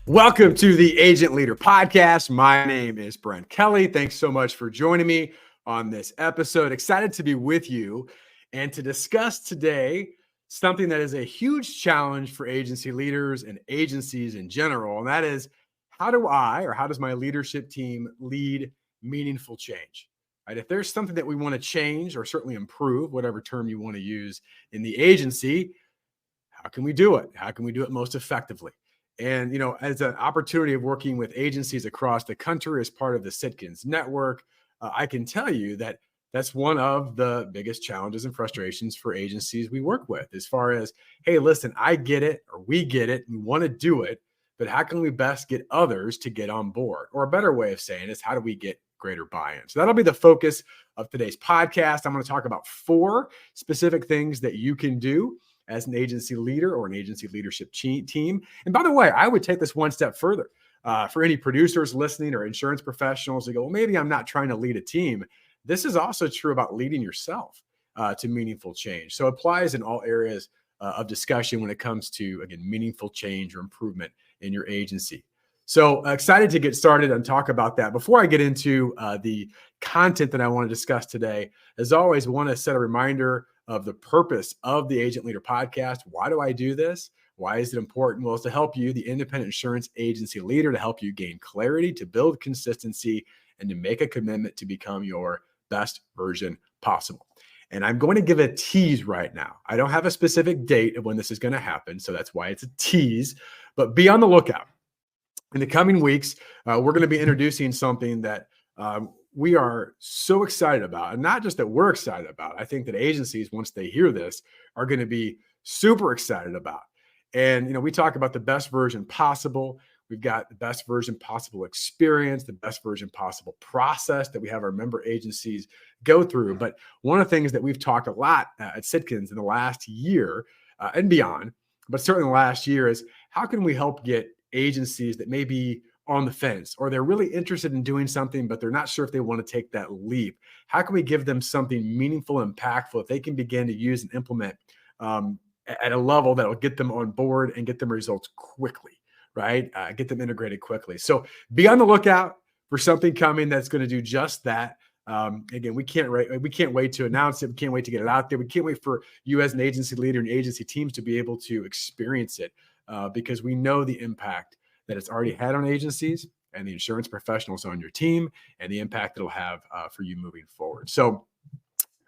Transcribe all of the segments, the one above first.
Welcome to the Agent Leader Podcast. My name is Brent Kelly. Thanks so much for joining me on this episode. Excited to be with you and to discuss today something that is a huge challenge for agency leaders and agencies in general. And that is, how does my leadership team lead meaningful change? Right? If there's something that we want to change or certainly improve, whatever term you want to use in the agency, how can we do it? How can we do it most effectively? And, as an opportunity of working with agencies across the country as part of the Sitkins network, I can tell you that that's one of the biggest challenges and frustrations for agencies we work with, as far as, hey, listen, I get it, or we get it, we want to do it, but how can we best get others to get on board? Or a better way of saying is, how do we get greater buy-in? So that'll be the focus of today's podcast. I'm going to talk about 4 specific things that you can do as an agency leader or an agency leadership team. And by the way, I would take this one step further. For any producers listening or insurance professionals who go, well, maybe I'm not trying to lead a team. This is also true about leading yourself to meaningful change. So it applies in all areas of discussion when it comes to, again, meaningful change or improvement in your agency. So excited to get started and talk about that. Before I get into the content that I want to discuss today, as always, I want to set a reminder of the purpose of the Agent Leader Podcast. Why do I do this? Why is it important? Well, it's to help you, the independent insurance agency leader, to help you gain clarity, to build consistency, and to make a commitment to become your best version possible. And I'm going to give a tease right now. I don't have a specific date of when this is going to happen, so that's why it's a tease, but be on the lookout. In the coming weeks, we're going to be introducing something that we are so excited about, and not just that we're excited about. I think that agencies, once they hear this, are going to be super excited about. And, we talk about the best version possible. We've got the best version possible experience, the best version possible process that we have our member agencies go through. But one of the things that we've talked a lot at Sitkins in the last year and beyond, but certainly in the last year, is how can we help get agencies that may be on the fence, or they're really interested in doing something, but they're not sure if they want to take that leap. How can we give them something meaningful, impactful, that they can begin to use and implement at a level that will get them on board and get them results quickly, right? Get them integrated quickly. So be on the lookout for something coming that's going to do just that. Again, we can't wait to announce it. We can't wait to get it out there. We can't wait for you as an agency leader and agency teams to be able to experience it because we know the impact that it's already had on agencies and the insurance professionals on your team, and the impact it'll have for you moving forward. So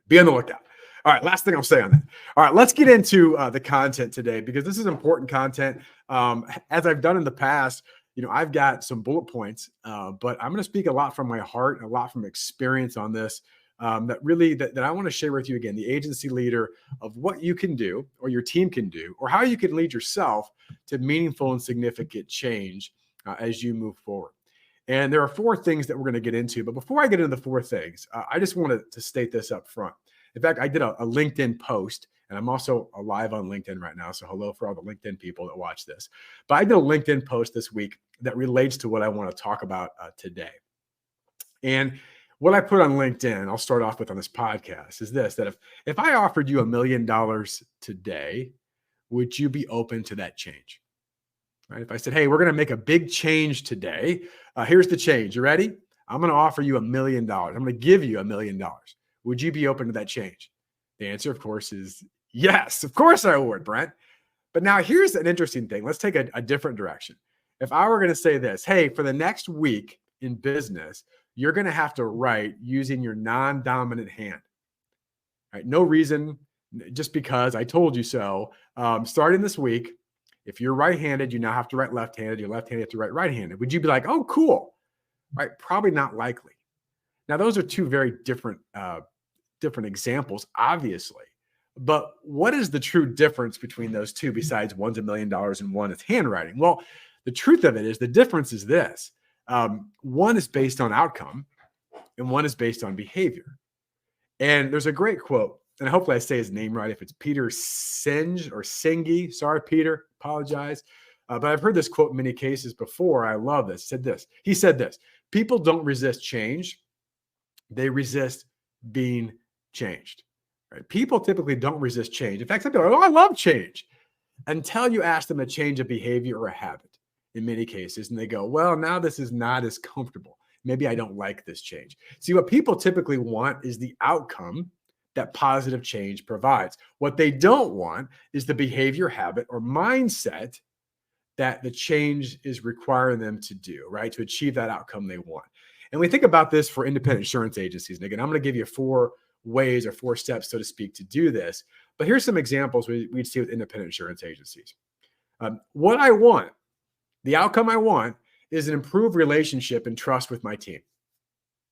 be on the lookout. All right, last thing I'll say on that. All right, let's get into the content today, because this is important content. As I've done in the past, I've got some bullet points, but I'm going to speak a lot from my heart, a lot from experience on this, that I want to share with you, again, the agency leader, of what you can do or your team can do, or how you can lead yourself to meaningful and significant change as you move forward. And there are 4 things that we're going to get into. But before I get into the 4 things, I just wanted to state this up front. In fact, I did a LinkedIn post, and I'm also live on LinkedIn right now. So hello for all the LinkedIn people that watch this. But I did a LinkedIn post this week that relates to what I want to talk about today. And what I put on LinkedIn, I'll start off with on this podcast, is this: that if I offered you $1 million today, would you be open to that change? Right? If I said, hey, we're going to make a big change today. Here's the change. You ready? I'm going to offer you $1 million. I'm going to give you $1 million. Would you be open to that change? The answer, of course, is yes. Of course I would, Brent. But now here's an interesting thing. Let's take a different direction. If I were going to say this, hey, for the next week in business, you're going to have to write using your non-dominant hand. Right? No reason, just because I told you so. Starting this week, if you're right-handed, you now have to write left-handed. You're left-handed, you have to write right-handed. Would you be like, oh, cool? Right? Probably not likely. Now, those are 2 very different examples, obviously. But what is the true difference between those 2, besides one's $1 million and one is handwriting? Well, the truth of it is the difference is this. One is based on outcome and one is based on behavior. And there's a great quote, and hopefully I say his name right. If it's Peter Senge or Senge, sorry, Peter, apologize. But I've heard this quote in many cases before. I love this. He said this: people don't resist change. They resist being changed. Right? People typically don't resist change. In fact, some people are like, oh, I love change, until you ask them to change a behavior or a habit. in many cases, and they go, well, now this is not as comfortable. Maybe I don't like this change. See, what people typically want is the outcome that positive change provides. What they don't want is the behavior, habit, or mindset that the change is requiring them to do, right? To achieve that outcome they want. And we think about this for independent insurance agencies. And again, I'm going to give you 4 ways or 4 steps, so to speak, to do this. But here's some examples we'd see with independent insurance agencies. What I want, the outcome I want, is an improved relationship and trust with my team.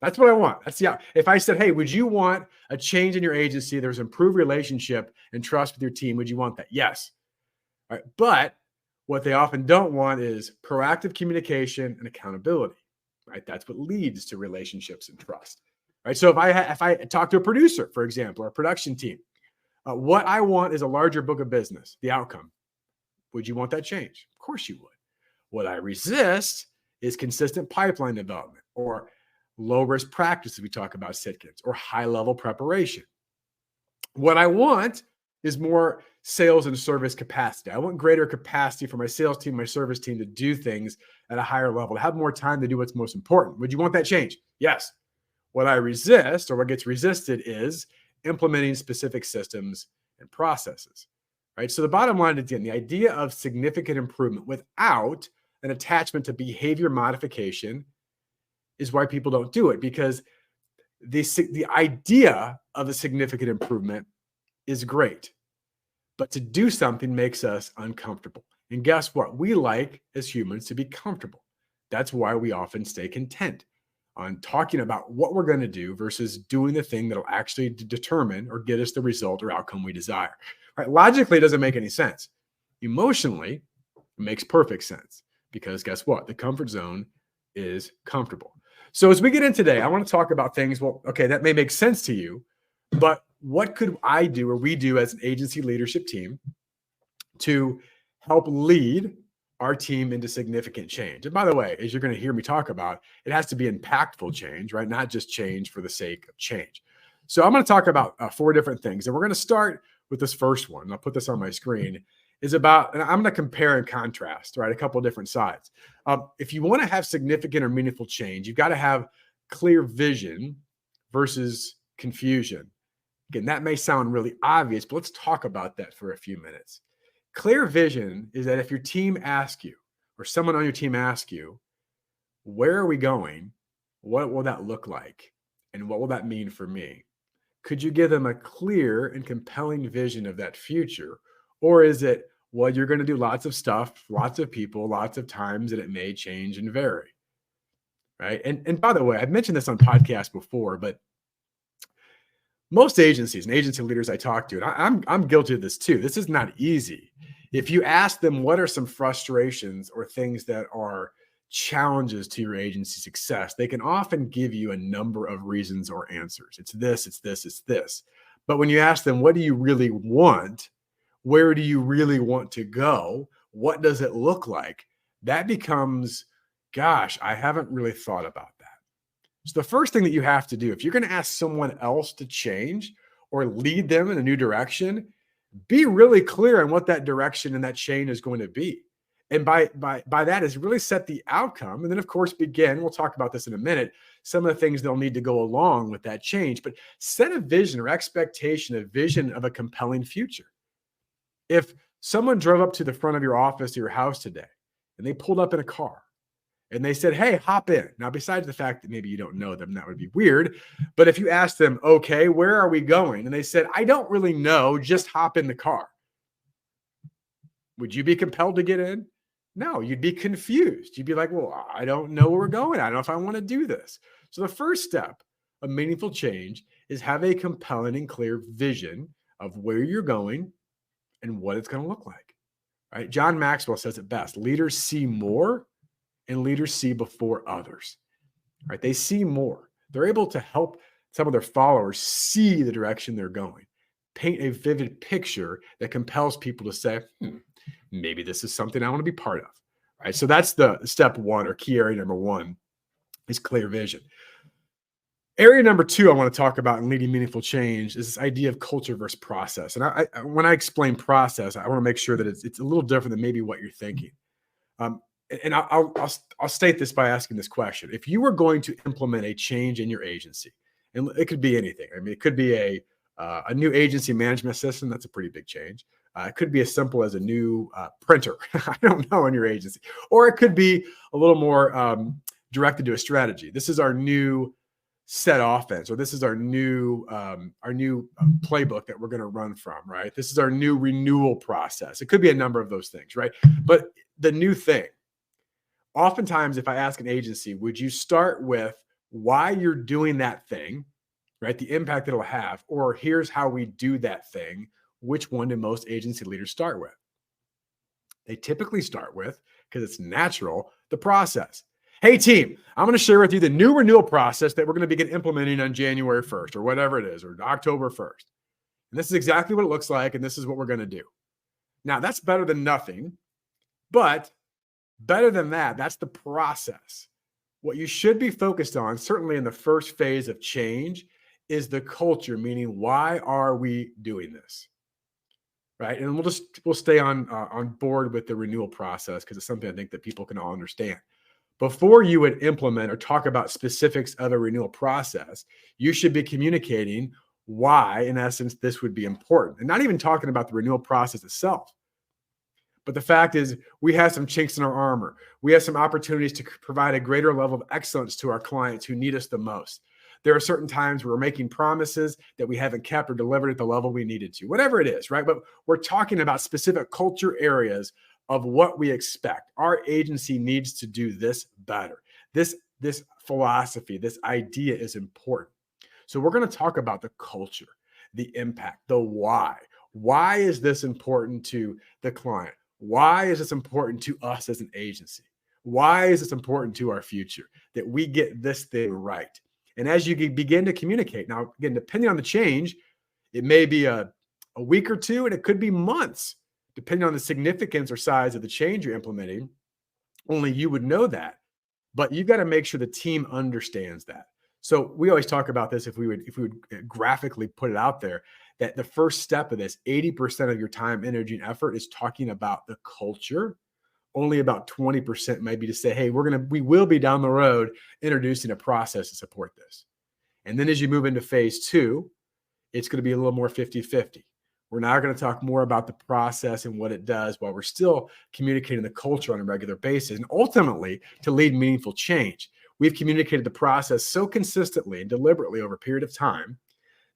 That's what I want. If I said, hey, would you want a change in your agency? There's improved relationship and trust with your team. Would you want that? Yes. All right. But what they often don't want is proactive communication and accountability, right? That's what leads to relationships and trust, right? So if I talk to a producer, for example, or a production team, what I want is a larger book of business, the outcome. Would you want that change? Of course you would. What I resist is consistent pipeline development or low-risk practices. We talk about sit-kins or high-level preparation. What I want is more sales and service capacity. I want greater capacity for my sales team, my service team to do things at a higher level, to have more time to do what's most important. Would you want that change? Yes. What I resist, or what gets resisted, is implementing specific systems and processes, right? So the bottom line, again, the idea of significant improvement without an attachment to behavior modification is why people don't do it, because the idea of a significant improvement is great, but to do something makes us uncomfortable. And guess what? We like, as humans, to be comfortable. That's why we often stay content on talking about what we're going to do versus doing the thing that'll actually determine or get us the result or outcome we desire. Right? Logically, it doesn't make any sense. Emotionally, it makes perfect sense, because guess what? The comfort zone is comfortable. So as we get in today, I want to talk about things, well, okay, that may make sense to you, but what could I do or we do as an agency leadership team to help lead our team into significant change? And by the way, as you're going to hear me talk about, it has to be impactful change, right? Not just change for the sake of change. So I'm going to talk about 4 different things. And we're going to start with this first one. And I'll put this on my screen. Is about, and I'm going to compare and contrast, right? A couple of different sides. If you want to have significant or meaningful change, you've got to have clear vision versus confusion. Again, that may sound really obvious, but let's talk about that for a few minutes. Clear vision is that if your team asks you, or someone on your team asks you, where are we going? What will that look like? And what will that mean for me? Could you give them a clear and compelling vision of that future? Or is it, well, you're going to do lots of stuff, lots of people, lots of times, and it may change and vary, right? And by the way, I've mentioned this on podcasts before, but most agencies and agency leaders I talk to, and I'm guilty of this too, this is not easy. If you ask them what are some frustrations or things that are challenges to your agency success, they can often give you a number of reasons or answers. It's this, it's this, it's this. But when you ask them, what do you really want? Where do you really want to go? What does it look like? That becomes, gosh, I haven't really thought about that. So the first thing that you have to do, if you're going to ask someone else to change or lead them in a new direction, be really clear on what that direction and that change is going to be. And by that is really set the outcome. And then, of course, we'll talk about this in a minute, some of the things they'll need to go along with that change. But set a vision or expectation, a vision of a compelling future. If someone drove up to the front of your office or your house today and they pulled up in a car and they said, hey, hop in. Now, besides the fact that maybe you don't know them, that would be weird. But if you asked them, okay, where are we going? And they said, I don't really know, just hop in the car. Would you be compelled to get in? No, you'd be confused. You'd be like, well, I don't know where we're going. I don't know if I want to do this. So the first step of meaningful change is have a compelling and clear vision of where you're going and what it's going to look like, right? John Maxwell says it best. Leaders see more and leaders see before others, right? They see more. They're able to help some of their followers see the direction they're going, paint a vivid picture that compels people to say, maybe this is something I want to be part of, right? So that's the step 1 or key area number 1 is clear vision. Area number 2 I want to talk about in leading meaningful change is this idea of culture versus process. And when I explain process, I want to make sure that it's a little different than maybe what you're thinking. and I'll state this by asking this question. If you were going to implement a change in your agency, and it could be anything. I mean, it could be a new agency management system. That's a pretty big change. It could be as simple as a new printer. I don't know, in your agency, or it could be a little more directed to a strategy. This is our new set offense, or this is our new playbook that we're going to run from. Right. This is our new renewal process. It could be a number of those things. Right. But the new thing. Oftentimes, if I ask an agency, would you start with why you're doing that thing, right? The impact it'll have, or here's how we do that thing. Which one do most agency leaders start with? They typically start with, because it's natural, the process. Hey, team, I'm going to share with you the new renewal process that we're going to begin implementing on January 1st, or whatever it is, or October 1st. And this is exactly what it looks like, and this is what we're going to do. Now, that's better than nothing, but better than that, that's the process. What you should be focused on, certainly in the first phase of change, is the culture, meaning why are we doing this, right? And we'll stay on board with the renewal process because it's something I think that people can all understand. Before you would implement or talk about specifics of a renewal process, you should be communicating why, in essence, this would be important, and not even talking about the renewal process itself. But the fact is, we have some chinks in our armor. We have some opportunities to provide a greater level of excellence to our clients who need us the most. There are certain times where we're making promises that we haven't kept or delivered at the level we needed to, whatever it is, right? But we're talking about specific culture areas of what we expect. Our agency needs to do this better. This philosophy, this idea is important. So we're going to talk about the culture, the impact, the why. Why is this important to the client? Why is this important to us as an agency? Why is this important to our future that we get this thing right? And as you begin to communicate, now, again, depending on the change, it may be a week or two, and it could be months, depending on the significance or size of the change you're implementing. Only you would know that, but you've got to make sure the team understands that. So we always talk about this if we would graphically put it out there, that the first step of this, 80% of your time, energy, and effort is talking about the culture. Only about 20% might be to say, hey, we will be down the road introducing a process to support this. And then as you move into phase 2, it's going to be a little more 50-50. We're now going to talk more about the process and what it does while we're still communicating the culture on a regular basis. And ultimately, to lead meaningful change, we've communicated the process so consistently and deliberately over a period of time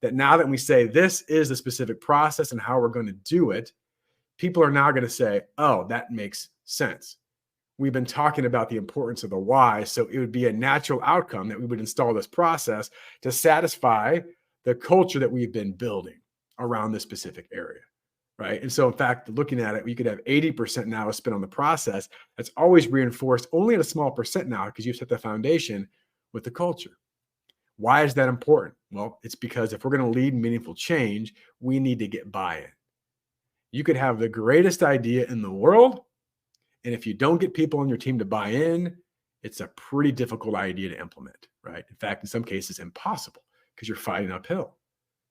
that now that we say this is a specific process and how we're going to do it, people are now going to say, oh, that makes sense. We've been talking about the importance of the why, so it would be a natural outcome that we would install this process to satisfy the culture that we've been building around this specific area, right? And so, in fact, looking at it, you could have 80% now spent on the process. That's always reinforced only at a small percent now because you've set the foundation with the culture. Why is that important? Well, it's because if we're going to lead meaningful change, we need to get buy-in. You could have the greatest idea in the world, and if you don't get people on your team to buy in, it's a pretty difficult idea to implement, right? In fact, in some cases, impossible because you're fighting uphill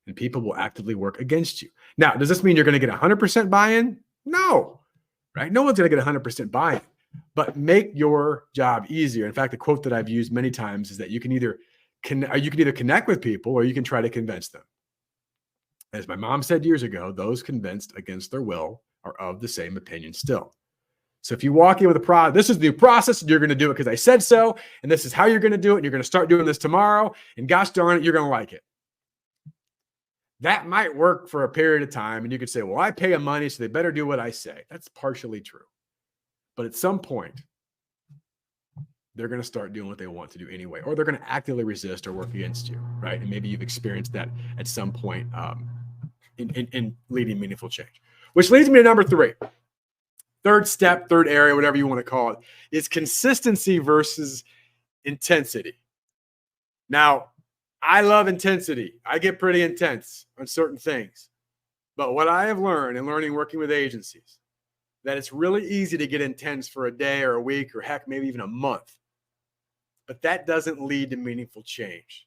and people will actively work against you. Now, does this mean you're going to get 100% buy-in? No, right? No one's going to get 100% buy-in, but make your job easier. In fact, the quote that I've used many times is that you can either connect with people or you can try to convince them. As my mom said years ago, those convinced against their will are of the same opinion still. So if you walk in with this is the new process, and you're going to do it because I said so, and this is how you're going to do it, and you're going to start doing this tomorrow, and gosh darn it, you're going to like it. That might work for a period of time, and you could say, well, I pay them money, so they better do what I say. That's partially true. But at some point, they're going to start doing what they want to do anyway, or they're going to actively resist or work against you, right? And maybe you've experienced that at some point in leading meaningful change. Which leads me to number 3. Third step, third area, whatever you want to call it, is consistency versus intensity. Now, I love intensity. I get pretty intense on certain things. But what I have learned in learning working with agencies, that it's really easy to get intense for a day or a week or heck, maybe even a month. But that doesn't lead to meaningful change.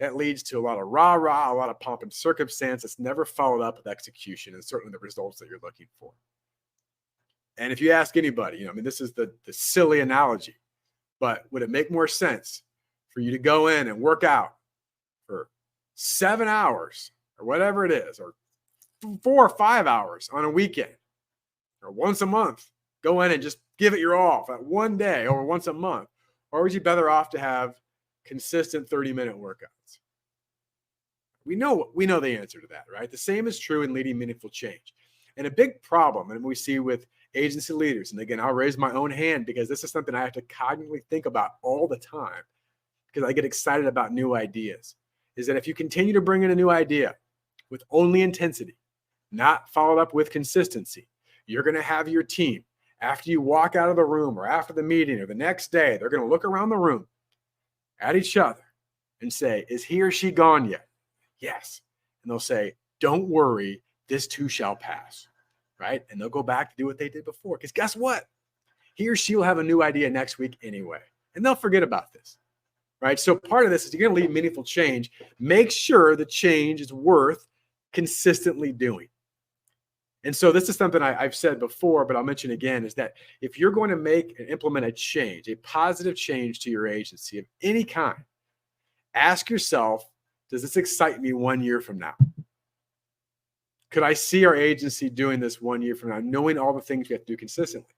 That leads to a lot of rah-rah, a lot of pomp and circumstance that's never followed up with execution and certainly the results that you're looking for. And if you ask anybody, I mean, this is the silly analogy, but would it make more sense for you to go in and work out for 7 hours or whatever it is, or 4 or 5 hours on a weekend, or once a month, go in and just give it your all for one day or once a month? Or would you better off to have consistent 30-minute workouts? We know the answer to that, right? The same is true in leading meaningful change. And a big problem, and we see with agency leaders, and again, I'll raise my own hand because this is something I have to cognitively think about all the time because I get excited about new ideas, is that if you continue to bring in a new idea with only intensity, not followed up with consistency, you're going to have your team, after you walk out of the room or after the meeting or the next day, they're going to look around the room at each other and say, is he or she gone yet? Yes. And they'll say, don't worry, this too shall pass, right? And they'll go back to do what they did before. Because guess what? He or she will have a new idea next week anyway. And they'll forget about this, right? So part of this is you're going to lead meaningful change. Make sure the change is worth consistently doing. And so this is something I've said before, but I'll mention again, is that if you're going to make and implement a change, a positive change to your agency of any kind, ask yourself, does this excite me 1 year from now? Could I see our agency doing this 1 year from now, knowing all the things we have to do consistently?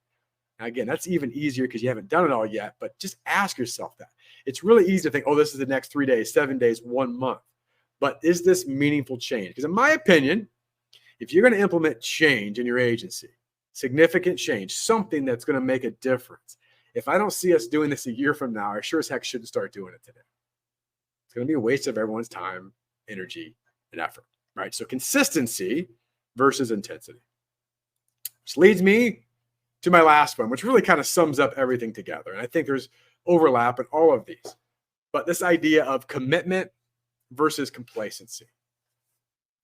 Now, again, that's even easier because you haven't done it all yet, but just ask yourself that. It's really easy to think, oh, this is the next 3 days, 7 days, 1 month. But is this meaningful change? Because in my opinion, if you're going to implement change in your agency, significant change, something that's going to make a difference, if I don't see us doing this a year from now, I sure as heck shouldn't start doing it today. It's going to be a waste of everyone's time, energy, and effort, right? So consistency versus intensity. Which leads me to my last one, which really kind of sums up everything together. And I think there's overlap in all of these. But this idea of commitment versus complacency.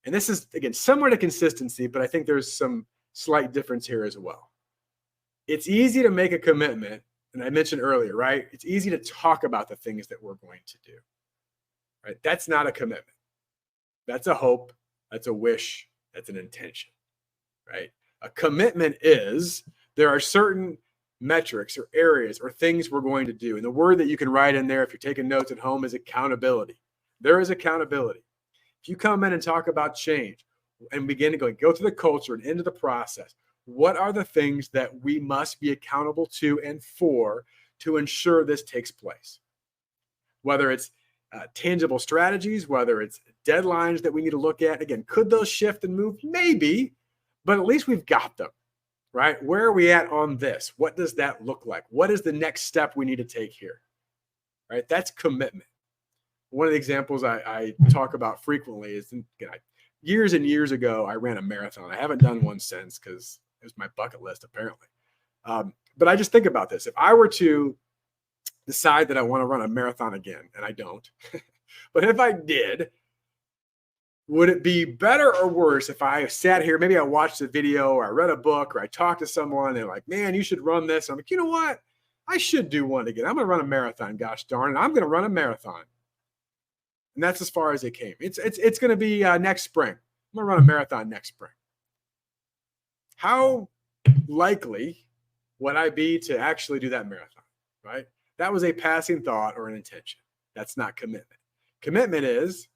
And this is, again, similar to consistency, but I think there's some slight difference here as well. It's easy to make a commitment, and I mentioned earlier, right? It's easy to talk about the things that we're going to do, right? That's not a commitment. That's a hope. That's a wish. That's an intention, right? A commitment is there are certain metrics or areas or things we're going to do. And the word that you can write in there if you're taking notes at home is accountability. There is accountability. If you come in and talk about change and begin to go through the culture and into the process, what are the things that we must be accountable to and for to ensure this takes place? Whether it's tangible strategies, whether it's deadlines that we need to look at. Again, could those shift and move? Maybe, but at least we've got them, right? Where are we at on this? What does that look like? What is the next step we need to take here, right? That's commitment. One of the examples I talk about frequently is, years and years ago, I ran a marathon. I haven't done one since because it was my bucket list, apparently. But I just think about this. If I were to decide that I want to run a marathon again, and I don't, but if I did, would it be better or worse if I sat here, maybe I watched a video or I read a book or I talked to someone and they're like, man, you should run this. I'm like, you know what? I should do one again. I'm going to run a marathon. Gosh darn it. I'm going to run a marathon. And that's as far as it came. It's going to be next spring. I'm going to run a marathon next spring. How likely would I be to actually do that marathon, right? That was a passing thought or an intention. That's not commitment. Commitment is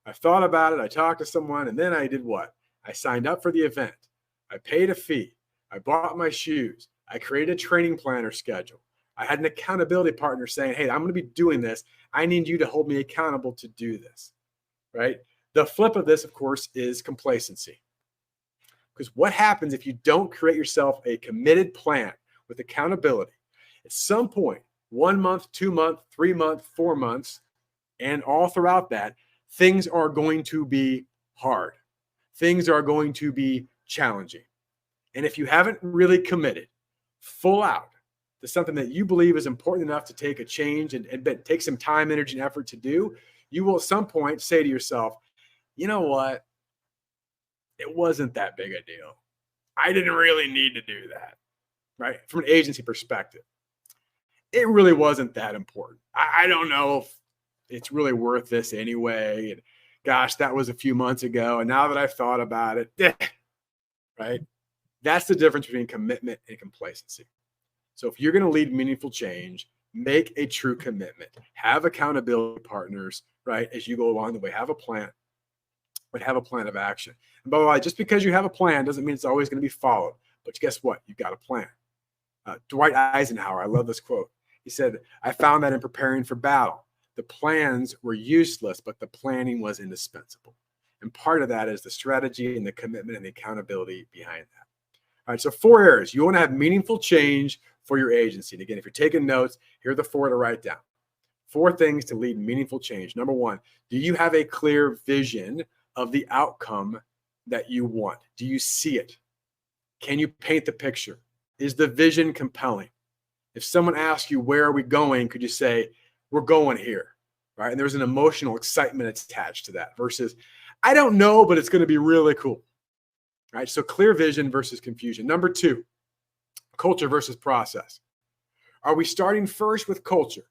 I thought about it, I talked to someone, and then I did what? I signed up for the event. I paid a fee. I bought my shoes. I created a training plan or schedule. I had an accountability partner saying, hey, I'm going to be doing this. I need you to hold me accountable to do this, right? The flip of this, of course, is complacency. Because what happens if you don't create yourself a committed plan with accountability? At some point, 1 month, 2 months, 3 months, 4 months, and all throughout that, things are going to be hard. Things are going to be challenging. And if you haven't really committed full out to something that you believe is important enough to take a change and take some time, energy, and effort to do, you will at some point say to yourself, you know what? It wasn't that big a deal. I didn't really need to do that, right? From an agency perspective, it really wasn't that important. I don't know if it's really worth this anyway. And gosh, that was a few months ago. And now that I've thought about it, right? That's the difference between commitment and complacency. So if you're going to lead meaningful change, make a true commitment. Have accountability partners, right? As you go along the way, have a plan, but have a plan of action. And by the way, just because you have a plan doesn't mean it's always going to be followed. But guess what? You've got a plan. Dwight Eisenhower, I love this quote. He said, I found that in preparing for battle, the plans were useless, but the planning was indispensable. And part of that is the strategy and the commitment and the accountability behind that. All right, so 4 areas. You want to have meaningful change for your agency. And again, if you're taking notes, here are the 4 to write down. 4 things to lead meaningful change. Number 1, do you have a clear vision of the outcome that you want? Do you see it? Can you paint the picture? Is the vision compelling? If someone asks you, where are we going? Could you say, we're going here, right? And there's an emotional excitement attached to that versus, I don't know, but it's going to be really cool, right? So clear vision versus confusion. Number 2, culture versus process. Are we starting first with culture?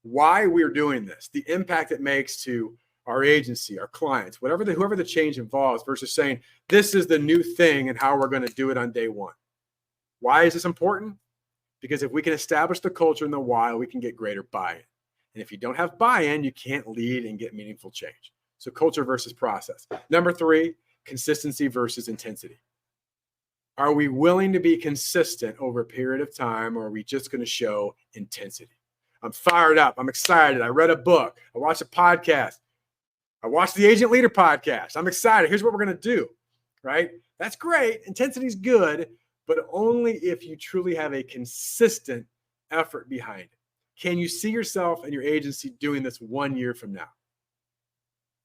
Why we're doing this, the impact it makes to our agency, our clients, whoever the change involves versus saying, this is the new thing and how we're going to do it on day 1. Why is this important? Because if we can establish the culture and the why, we can get greater buy-in. And if you don't have buy-in, you can't lead and get meaningful change. So culture versus process. Number 3, consistency versus intensity. Are we willing to be consistent over a period of time, or are we just going to show intensity? I'm fired up. I'm excited. I read a book. I watched a podcast. I watched the Agent Leader podcast. I'm excited. Here's what we're going to do, right? That's great. Intensity is good, but only if you truly have a consistent effort behind it. Can you see yourself and your agency doing this 1 year from now,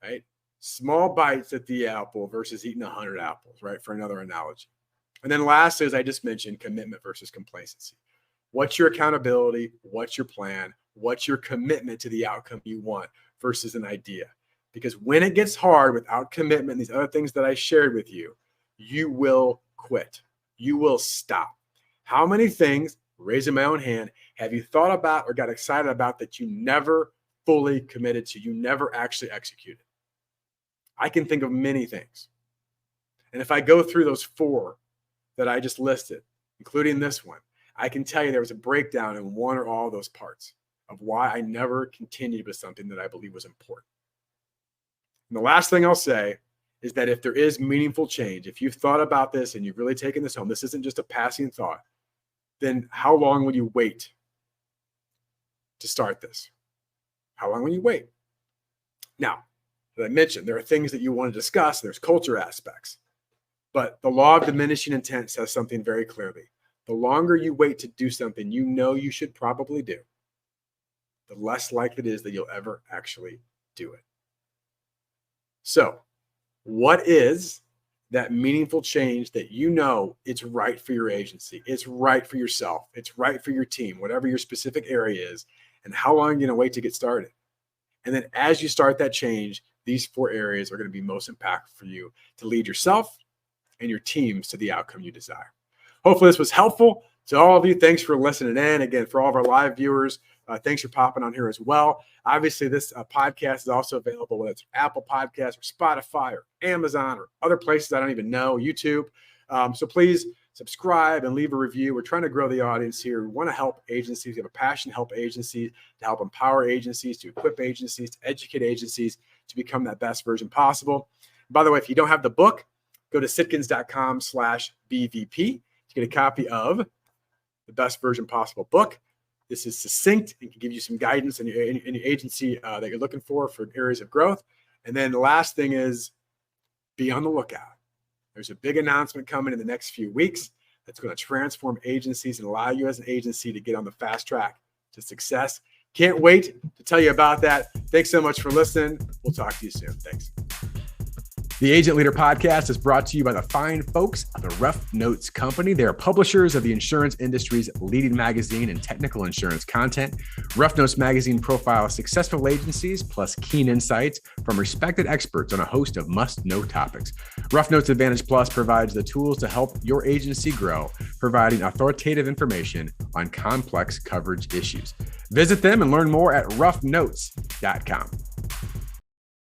right? Small bites at the apple versus eating 100 apples, right? For another analogy. And then lastly, as I just mentioned, commitment versus complacency. What's your accountability? What's your plan? What's your commitment to the outcome you want versus an idea? Because when it gets hard without commitment, these other things that I shared with you, you will quit. You will stop. How many things, raising my own hand, have you thought about or got excited about that you never fully committed to? You never actually executed? I can think of many things. And if I go through those 4 that I just listed, including this one, I can tell you there was a breakdown in one or all of those parts of why I never continued with something that I believe was important. And the last thing I'll say is that if there is meaningful change, if you've thought about this and you've really taken this home, this isn't just a passing thought, then how long will you wait to start this? How long will you wait? Now, as I mentioned, there are things that you want to discuss. There's culture aspects. But the law of diminishing intent says something very clearly. The longer you wait to do something you know you should probably do, the less likely it is that you'll ever actually do it. So, what is that meaningful change that you know it's right for your agency, it's right for yourself, it's right for your team, whatever your specific area is, and how long are you going to wait to get started? And then as you start that change, these 4 areas are going to be most impactful for you to lead yourself and your teams to the outcome you desire. Hopefully this was helpful to all of you. Thanks for listening in. Again, for all of our live viewers, thanks for popping on here as well. Obviously, this podcast is also available, whether it's Apple Podcasts or Spotify or Amazon or other places I don't even know, YouTube. So please subscribe and leave a review. We're trying to grow the audience here. We want to help agencies. We have a passion to help agencies, to help empower agencies, to equip agencies, to educate agencies to become that best version possible. By the way, if you don't have the book, go to sitkins.com/BVP to get a copy of the Best Version Possible book. This is succinct and can give you some guidance in your agency that you're looking for areas of growth. And then the last thing is be on the lookout. There's a big announcement coming in the next few weeks that's going to transform agencies and allow you as an agency to get on the fast track to success. Can't wait to tell you about that. Thanks so much for listening. We'll talk to you soon. Thanks. The Agent Leader Podcast is brought to you by the fine folks of the Rough Notes Company. They are publishers of the insurance industry's leading magazine and technical insurance content. Rough Notes magazine profiles successful agencies plus keen insights from respected experts on a host of must-know topics. Rough Notes Advantage Plus provides the tools to help your agency grow, providing authoritative information on complex coverage issues. Visit them and learn more at roughnotes.com.